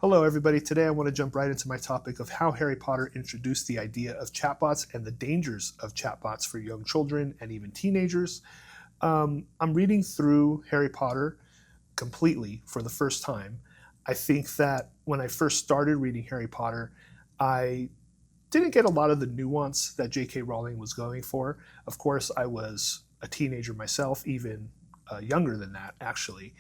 Hello everybody, today I want to jump right into my topic of how Harry Potter introduced the idea of chatbots and the dangers of chatbots for young children and even teenagers. I'm reading through Harry Potter completely for the first time. I think that when I first started reading Harry Potter, I didn't get a lot of the nuance that JK Rowling was going for. Of course, I was a teenager myself, even younger than that actually.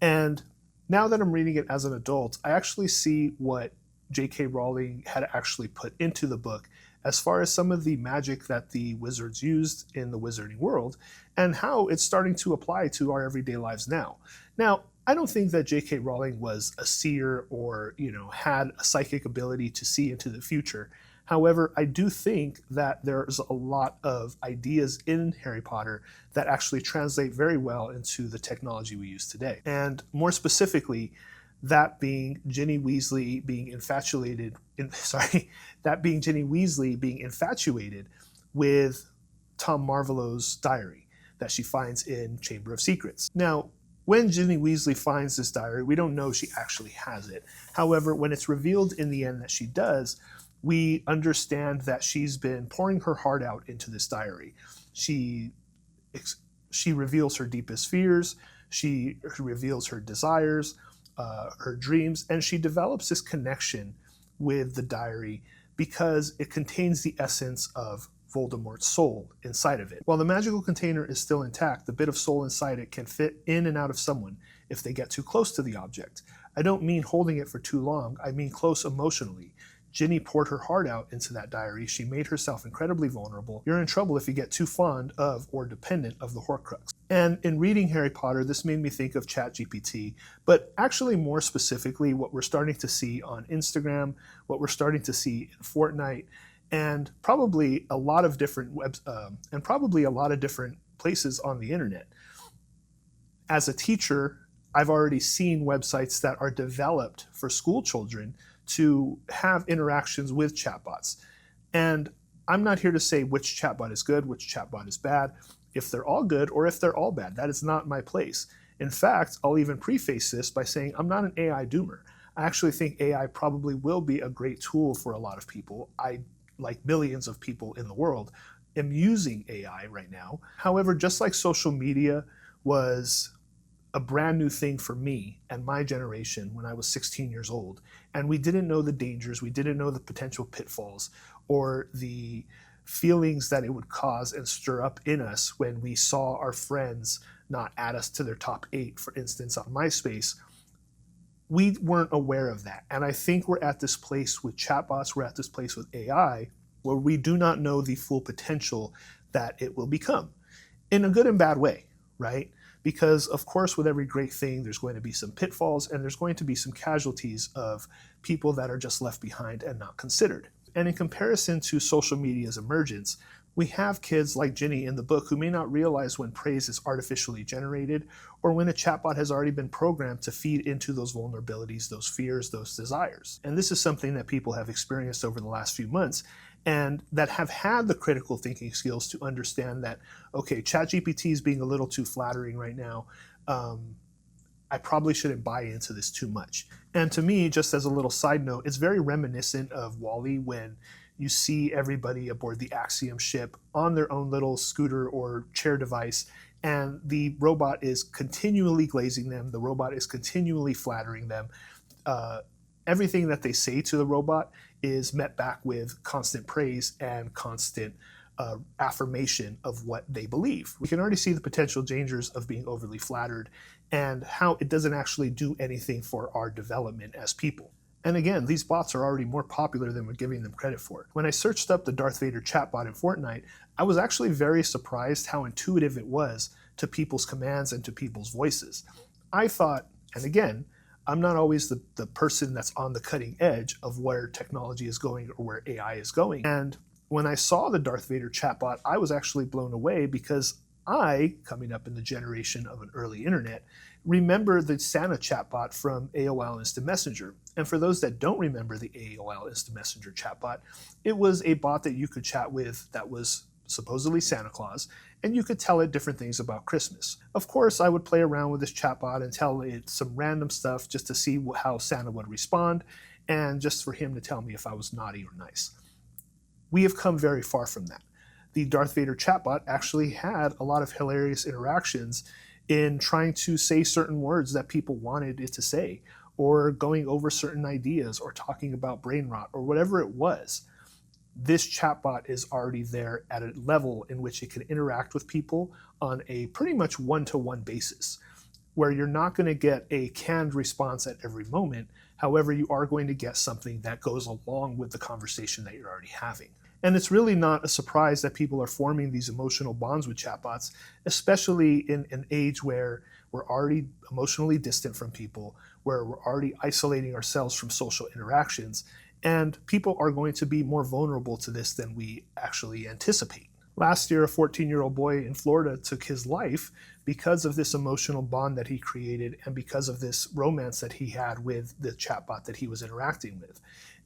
And now that I'm reading it as an adult, I actually see what JK Rowling had actually put into the book as far as some of the magic that the wizards used in the wizarding world and how it's starting to apply to our everyday lives now. Now, I don't think that JK Rowling was a seer or, had a psychic ability to see into the future. However, I do think that there's a lot of ideas in Harry Potter that actually translate very well into the technology we use today. And more specifically, that being Ginny Weasley being infatuated with Tom Marvolo's diary that she finds in Chamber of Secrets. Now, when Ginny Weasley finds this diary, we don't know she actually has it. However, when it's revealed in the end that she does, we understand that she's been pouring her heart out into this diary. She reveals her deepest fears, she reveals her desires, her dreams, and she develops this connection with the diary because it contains the essence of Voldemort's soul inside of it. While the magical container is still intact, the bit of soul inside it can fit in and out of someone if they get too close to the object. I don't mean holding it for too long, I mean close emotionally. Ginny poured her heart out into that diary. She made herself incredibly vulnerable. You're in trouble if you get too fond of or dependent of the Horcrux. And in reading Harry Potter, this made me think of ChatGPT, but actually more specifically what we're starting to see on Instagram, what we're starting to see in Fortnite, and probably a lot of different different places on the internet. As a teacher, I've already seen websites that are developed for school children to have interactions with chatbots. And I'm not here to say which chatbot is good, which chatbot is bad, if they're all good or if they're all bad. That is not my place. In fact, I'll even preface this by saying I'm not an AI doomer. I actually think AI probably will be a great tool for a lot of people. I, like millions of people in the world, am using AI right now. However, just like social media was a brand new thing for me and my generation when I was 16 years old. And we didn't know the dangers, we didn't know the potential pitfalls or the feelings that it would cause and stir up in us when we saw our friends not add us to their top 8, for instance, on MySpace. We weren't aware of that. And I think we're at this place with chatbots, we're at this place with AI, where we do not know the full potential that it will become in a good and bad way, right? Because of course, with every great thing, there's going to be some pitfalls and there's going to be some casualties of people that are just left behind and not considered. And in comparison to social media's emergence, we have kids like Ginny in the book who may not realize when praise is artificially generated or when a chatbot has already been programmed to feed into those vulnerabilities, those fears, those desires. And this is something that people have experienced over the last few months and that have had the critical thinking skills to understand that, okay, ChatGPT is being a little too flattering right now. I probably shouldn't buy into this too much. And to me, just as a little side note, it's very reminiscent of WALL-E when you see everybody aboard the Axiom ship on their own little scooter or chair device, and the robot is continually glazing them, the robot is continually flattering them. Everything that they say to the robot is met back with constant praise and constant affirmation of what they believe. We can already see the potential dangers of being overly flattered and how it doesn't actually do anything for our development as people. And again, these bots are already more popular than we're giving them credit for. When I searched up the Darth Vader chatbot in Fortnite, I was actually very surprised how intuitive it was to people's commands and to people's voices. I thought, and again, I'm not always the person that's on the cutting edge of where technology is going or where AI is going. And when I saw the Darth Vader chatbot, I was actually blown away because I, coming up in the generation of an early internet, remember the Santa chatbot from AOL Instant Messenger. And for those that don't remember the AOL Instant Messenger chatbot, it was a bot that you could chat with that was supposedly Santa Claus, and you could tell it different things about Christmas. Of course, I would play around with this chatbot and tell it some random stuff just to see how Santa would respond, and just for him to tell me if I was naughty or nice. We have come very far from that. The Darth Vader chatbot actually had a lot of hilarious interactions in trying to say certain words that people wanted it to say, or going over certain ideas, or talking about brain rot, or whatever it was. This chatbot is already there at a level in which it can interact with people on a pretty much one-to-one basis, where you're not going to get a canned response at every moment. However, you are going to get something that goes along with the conversation that you're already having. And it's really not a surprise that people are forming these emotional bonds with chatbots, especially in an age where we're already emotionally distant from people, where we're already isolating ourselves from social interactions, and people are going to be more vulnerable to this than we actually anticipate. Last year, a 14-year-old boy in Florida took his life because of this emotional bond that he created and because of this romance that he had with the chatbot that he was interacting with.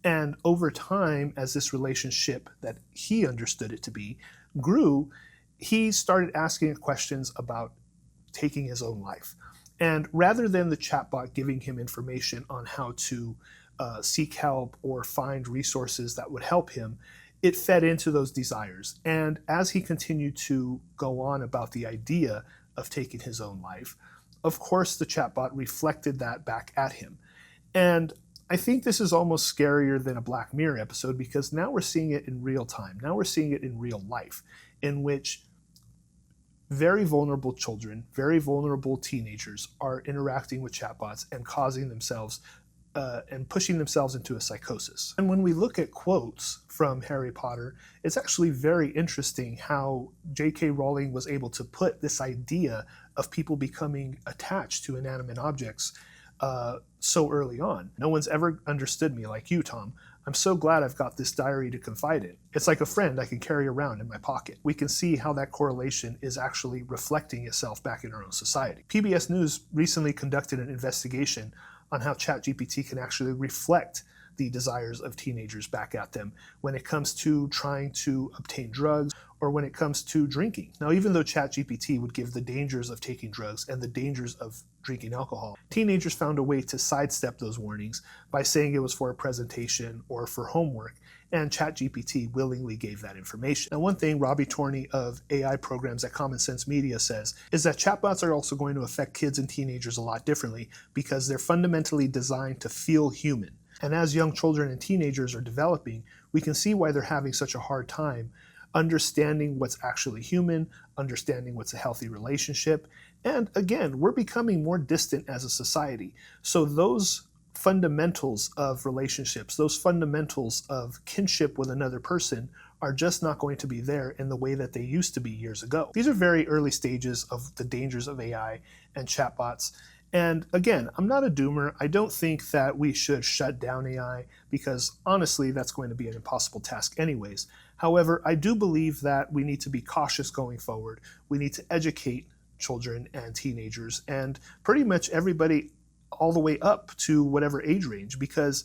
And over time, as this relationship that he understood it to be grew, he started asking questions about taking his own life. And rather than the chatbot giving him information on how to seek help or find resources that would help him, it fed into those desires. And as he continued to go on about the idea of taking his own life, of course the chatbot reflected that back at him. And I think this is almost scarier than a Black Mirror episode, because now we're seeing it in real time. Now we're seeing it in real life, in which very vulnerable children, very vulnerable teenagers are interacting with chatbots and causing themselves and pushing themselves into a psychosis. And when we look at quotes from Harry Potter, it's actually very interesting how JK Rowling was able to put this idea of people becoming attached to inanimate objects so early on. No one's ever understood me like you, Tom. I'm so glad I've got this diary to confide in. It's like a friend I can carry around in my pocket. We can see how that correlation is actually reflecting itself back in our own society. PBS News recently conducted an investigation on how ChatGPT can actually reflect the desires of teenagers back at them when it comes to trying to obtain drugs or when it comes to drinking. Now, even though ChatGPT would give the dangers of taking drugs and the dangers of drinking alcohol, teenagers found a way to sidestep those warnings by saying it was for a presentation or for homework, and ChatGPT willingly gave that information. Now, one thing Robbie Torney of AI programs at Common Sense Media says is that chatbots are also going to affect kids and teenagers a lot differently because they're fundamentally designed to feel human. And as young children and teenagers are developing, we can see why they're having such a hard time understanding what's actually human, understanding what's a healthy relationship. And again, we're becoming more distant as a society. So those fundamentals of relationships, those fundamentals of kinship with another person are just not going to be there in the way that they used to be years ago. These are very early stages of the dangers of AI and chatbots. And again, I'm not a doomer. I don't think that we should shut down AI because honestly, that's going to be an impossible task anyways. However, I do believe that we need to be cautious going forward. We need to educate children and teenagers and pretty much everybody all the way up to whatever age range, because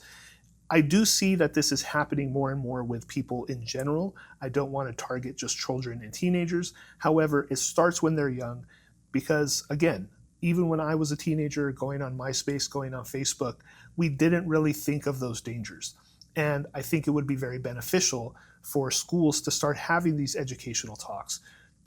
I do see that this is happening more and more with people in general. I don't want to target just children and teenagers. However, it starts when they're young because, again, even when I was a teenager going on MySpace, going on Facebook, we didn't really think of those dangers. And I think it would be very beneficial for schools to start having these educational talks,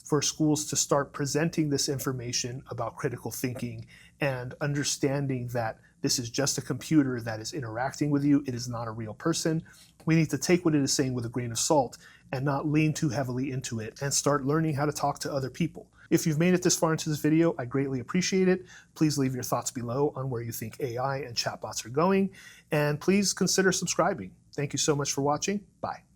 for schools to start presenting this information about critical thinking and understanding that this is just a computer that is interacting with you. It is not a real person. We need to take what it is saying with a grain of salt and not lean too heavily into it and start learning how to talk to other people. If you've made it this far into this video, I greatly appreciate it. Please leave your thoughts below on where you think AI and chatbots are going, and please consider subscribing. Thank you so much for watching. Bye.